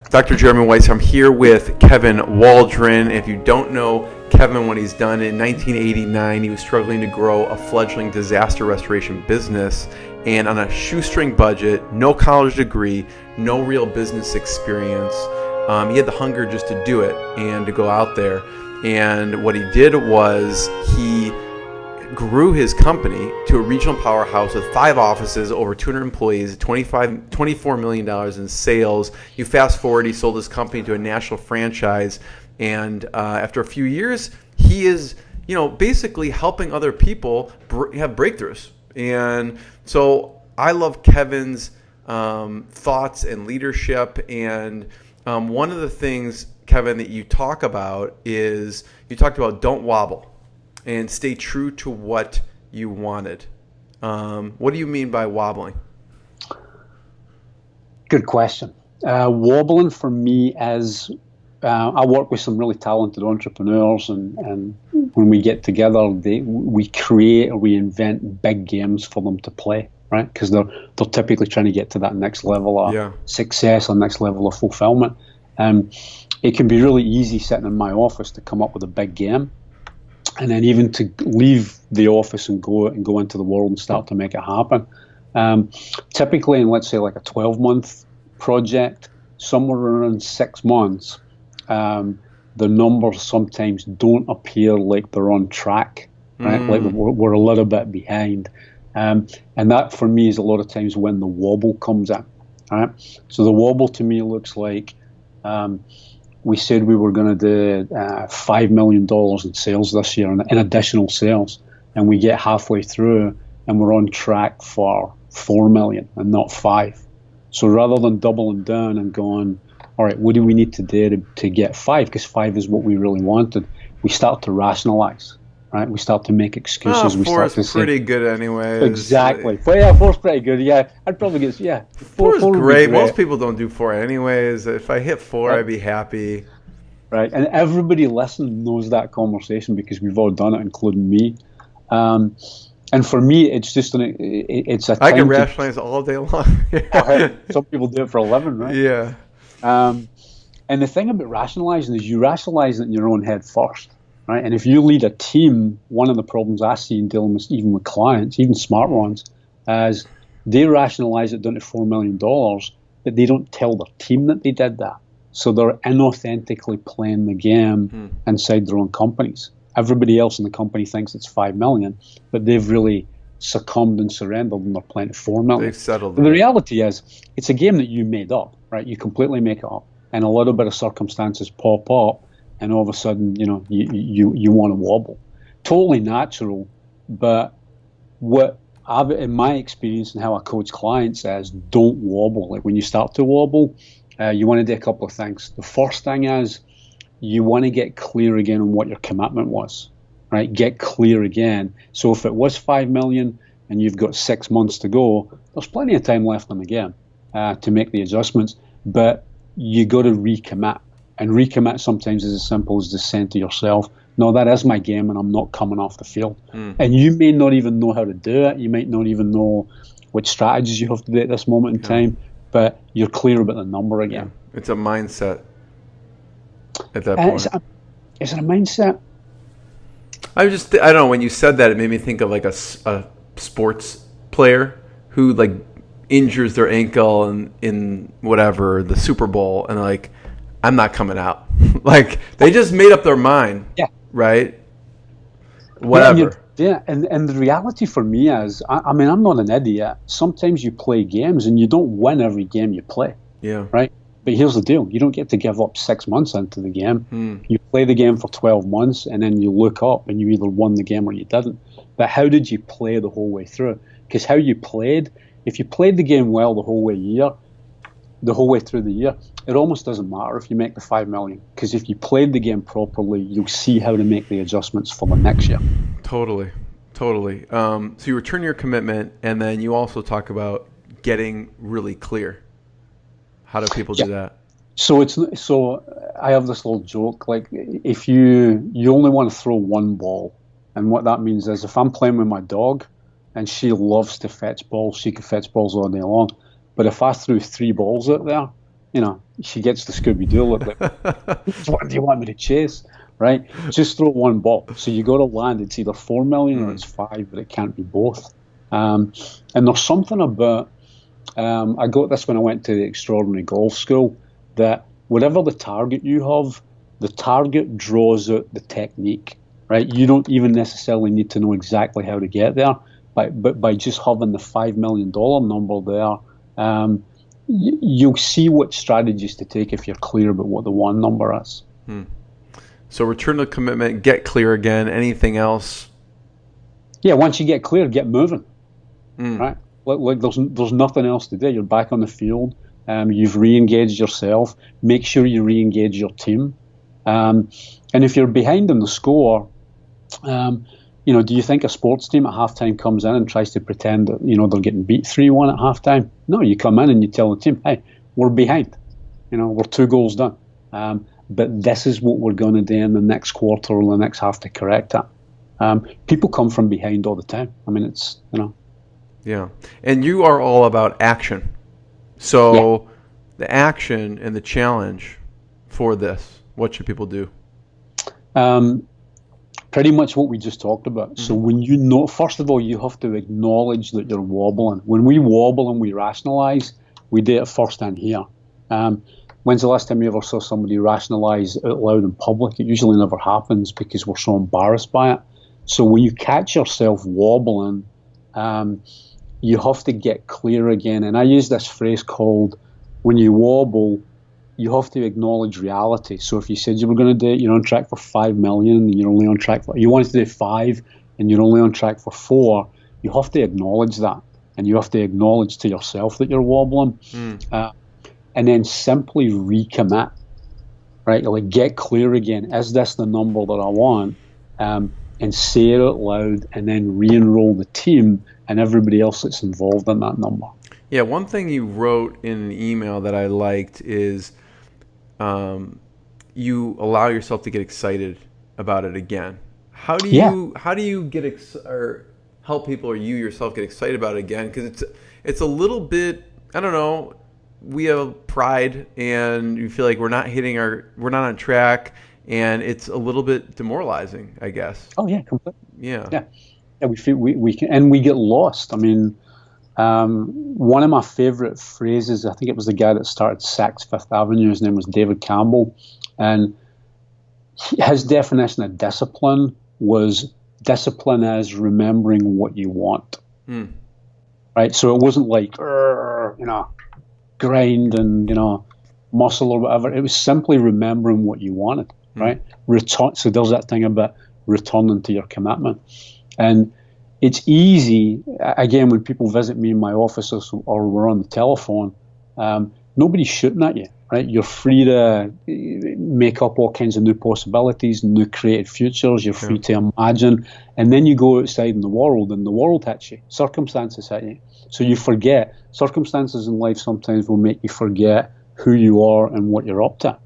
Dr. Jeremy Weiss. I'm here with Kevin Waldron. If you don't know Kevin, what he's done in 1989, he was struggling to grow a fledgling disaster restoration business, and on a shoestring budget, no college degree, no real business experience, he had the hunger just to do it and to go out there. And what he did was he grew his company to a regional powerhouse with 5 offices, over 200 employees, $24 million in sales. You fast forward, he sold his company to a national franchise, and after a few years, he is, basically helping other people have breakthroughs. And so I love Kevin's thoughts and leadership. And one of the things, Kevin, that you talk about is you talked about don't wobble and stay true to what you wanted. What do you mean by wobbling? Good question. Wobbling for me is, I work with some really talented entrepreneurs, and when we get together, we create or we invent big games for them to play, right? Because they're typically trying to get to that next level of success or next level of fulfillment. It can be really easy sitting in my office to come up with a big game, and then even to leave the office and go into the world and start to make it happen. Typically, in let's say like a 12-month project, somewhere around 6 months, the numbers sometimes don't appear like they're on track, right? Like we're a little bit behind. And that for me is a lot of times when the wobble comes in. Right? So the wobble to me looks like we said we were going to do $5 million in sales this year, in additional sales, and we get halfway through and we're on track for 4 million and not 5. So rather than doubling down and going, all right, what do we need to do to get 5? Because 5 is what we really wanted. We start to rationalize, right? We start to make excuses. 4 is pretty good anyway. Exactly. Well, yeah, 4's pretty good. Yeah, I'd probably guess, 4 is great. Most people don't do 4 anyways. If I hit 4, right, I'd be happy. Right, and everybody listening knows that conversation because we've all done it, including me. And for me, it's just it's a time I can rationalize all day long. Some people do it for a living, right? Yeah. And the thing about rationalizing is you rationalize it in your own head first, right? And if you lead a team, one of the problems I see in dealing with even with clients, even smart ones, is they rationalize it down to $4 million, but they don't tell their team that they did that. So they're inauthentically playing the game inside their own companies. Everybody else in the company thinks it's 5 million, but they've really succumbed and surrendered and they're playing at 4 million. They've settled. But the reality is, it's a game that you made up, right? You completely make it up, and a little bit of circumstances pop up, and all of a sudden, you want to wobble. Totally natural, but what I've, in my experience and how I coach clients, is don't wobble. Like when you start to wobble, you want to do a couple of things. The first thing is you want to get clear again on what your commitment was, right? Get clear again. So if it was 5 million and you've got 6 months to go, there's plenty of time left in the game to make the adjustments, but you got to recommit. And recommit sometimes is as simple as just saying to yourself, no, that is my game and I'm not coming off the field. And you may not even know how to do it. You might not even know which strategies you have to do at this moment in time, but you're clear about the number again. Yeah. It's a mindset at that point. Is it a mindset? I don't know, when you said that, it made me think of like a sports player who like injures their ankle in whatever, the Super Bowl, and like, I'm not coming out. Like they just made up their mind, right? Whatever. And the reality for me is, I mean, I'm not an idiot. Sometimes you play games and you don't win every game you play. Yeah. Right? But here's the deal. You don't get to give up 6 months into the game. You play the game for 12 months and then you look up and you either won the game or you didn't. But how did you play the whole way through? Because how you played, if you played the game well the whole way through the year, it almost doesn't matter if you make the 5 million. Because if you played the game properly, you'll see how to make the adjustments for the next year. Totally. So you return your commitment, and then you also talk about getting really clear. How do people do that? So I have this little joke, like if you only want to throw one ball, and what that means is if I'm playing with my dog and she loves to fetch balls, she can fetch balls all day long. But if I threw 3 balls out there, she gets the Scooby-Doo look like, what do you want me to chase? Right? Just throw one ball. So you got to land. It's either 4 million or it's 5, but it can't be both. And there's something about, I got this when I went to the extraordinary golf school, that whatever the target you have, the target draws out the technique, right? You don't even necessarily need to know exactly how to get there, but by just having the $5 million number there, you'll see what strategies to take if you're clear about what the one number is. So return to commitment, get clear again. Anything else? Yeah, once you get clear, get moving. Right? Like there's nothing else to do. You're back on the field. You've re-engaged yourself. Make sure you re-engage your team. And if you're behind in the score, do you think a sports team at halftime comes in and tries to pretend that they're getting beat 3-1 at halftime? No, you come in and you tell the team, hey, we're behind. We're 2 goals down. But this is what we're going to do in the next quarter or the next half to correct that. People come from behind all the time. I mean, it's. Yeah, and you are all about action. So the action and the challenge for this, what should people do? Pretty much what we just talked about. So when first of all, you have to acknowledge that you're wobbling. When we wobble and we rationalize, we do it first and here. When's the last time you ever saw somebody rationalize out loud in public? It usually never happens because we're so embarrassed by it. So when you catch yourself wobbling, you have to get clear again. And I use this phrase called, when you wobble, you have to acknowledge reality. So if you said you were going to do it, you're on track for 5 million and you're only on track for, you wanted to do 5 and you're only on track for 4, you have to acknowledge that. And you have to acknowledge to yourself that you're wobbling. And then simply recommit, right? Like, get clear again. Is this the number that I want? And say it out loud, and then re-enroll the team and everybody else that's involved in that number. Yeah, one thing you wrote in an email that I liked is you allow yourself to get excited about it again. How do you get or help people, or you yourself get excited about it again? Because it's a little bit, I don't know. We have pride, and you feel like we're not on track, and it's a little bit demoralizing, I guess. Oh yeah, completely. Yeah. We feel we can, and we get lost. I mean, one of my favorite phrases, I think it was the guy that started Saks Fifth Avenue. His name was David Campbell, and his definition of discipline was, discipline as remembering what you want. Right. So it wasn't like, grind and muscle or whatever. It was simply remembering what you wanted, right? So there's that thing about returning to your commitment. And it's easy, again, when people visit me in my office or we're on the telephone, nobody's shooting at you, right? You're free to make up all kinds of new possibilities, new creative futures. You're free to imagine. And then you go outside in the world, and the world hits you. Circumstances hit you. So you forget. Circumstances in life sometimes will make you forget who you are and what you're up to,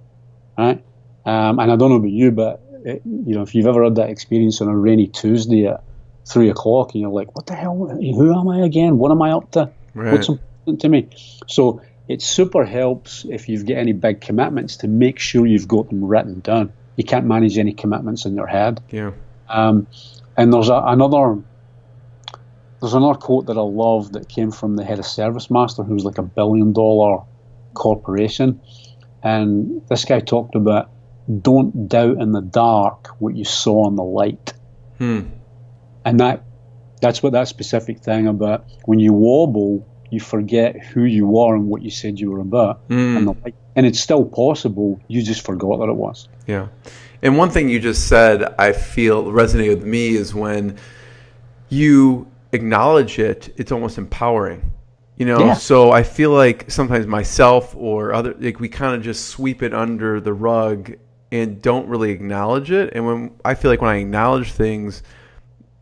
right? And I don't know about you, but if you've ever had that experience on a rainy Tuesday at 3 o'clock, and you're like, what the hell? Who am I again? What am I up to? Right. What's important to me? So it super helps if you've got any big commitments to make sure you've got them written down. You can't manage any commitments in your head. Yeah. And there's another quote that I love that came from the head of Service Master, who was like $1 billion corporation. And this guy talked about, don't doubt in the dark what you saw in the light. And that's what that specific thing about, when you wobble, you forget who you are and what you said you were about. And it's still possible, you just forgot that it was. Yeah. And one thing you just said, I feel resonated with me, is when you acknowledge it, it's almost empowering. So I feel like sometimes myself or other, like, we kind of just sweep it under the rug and don't really acknowledge it. And when I acknowledge things,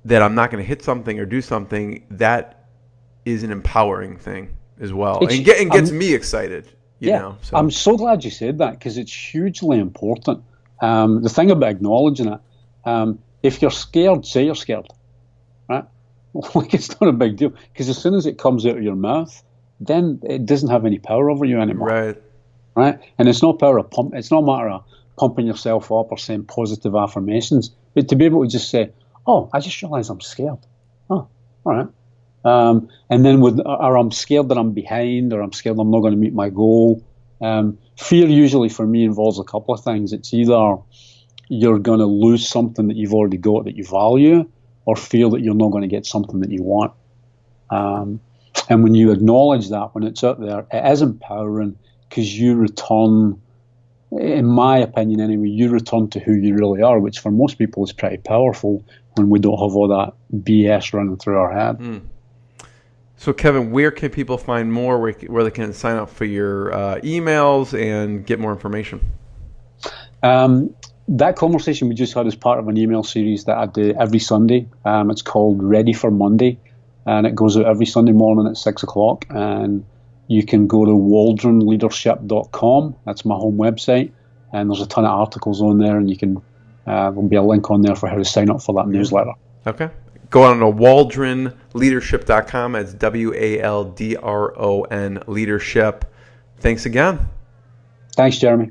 that I'm not going to hit something or do something, that is an empowering thing as well. And gets me excited. You know. So. I'm so glad you said that, because it's hugely important. The thing about acknowledging it, if you're scared, say you're scared, right? Like, it's not a big deal, because as soon as it comes out of your mouth, then it doesn't have any power over you anymore. Right. right? And it's not power of pump. It's not a matter of pumping yourself up or saying positive affirmations, but to be able to just say, "Oh, I just realized I'm scared. Oh, all right." And then or I'm scared that I'm behind, or I'm scared I'm not going to meet my goal. Fear usually for me involves a couple of things. It's either you're going to lose something that you've already got that you value, or feel that you're not going to get something that you want. And when you acknowledge that, when it's out there, it is empowering because you return, in my opinion anyway, you return to who you really are, which for most people is pretty powerful when we don't have all that BS running through our head. So, Kevin, where can people find more, where they can sign up for your emails and get more information? That conversation we just had is part of an email series that I do every Sunday. It's called Ready for Monday, and it goes out every Sunday morning at 6 o'clock. And you can go to waldronleadership.com. That's my home website. And there's a ton of articles on there, and you can there'll be a link on there for how to sign up for that newsletter. Okay. Go on to waldronleadership.com. It's WALDRON leadership. Thanks again. Thanks, Jeremy.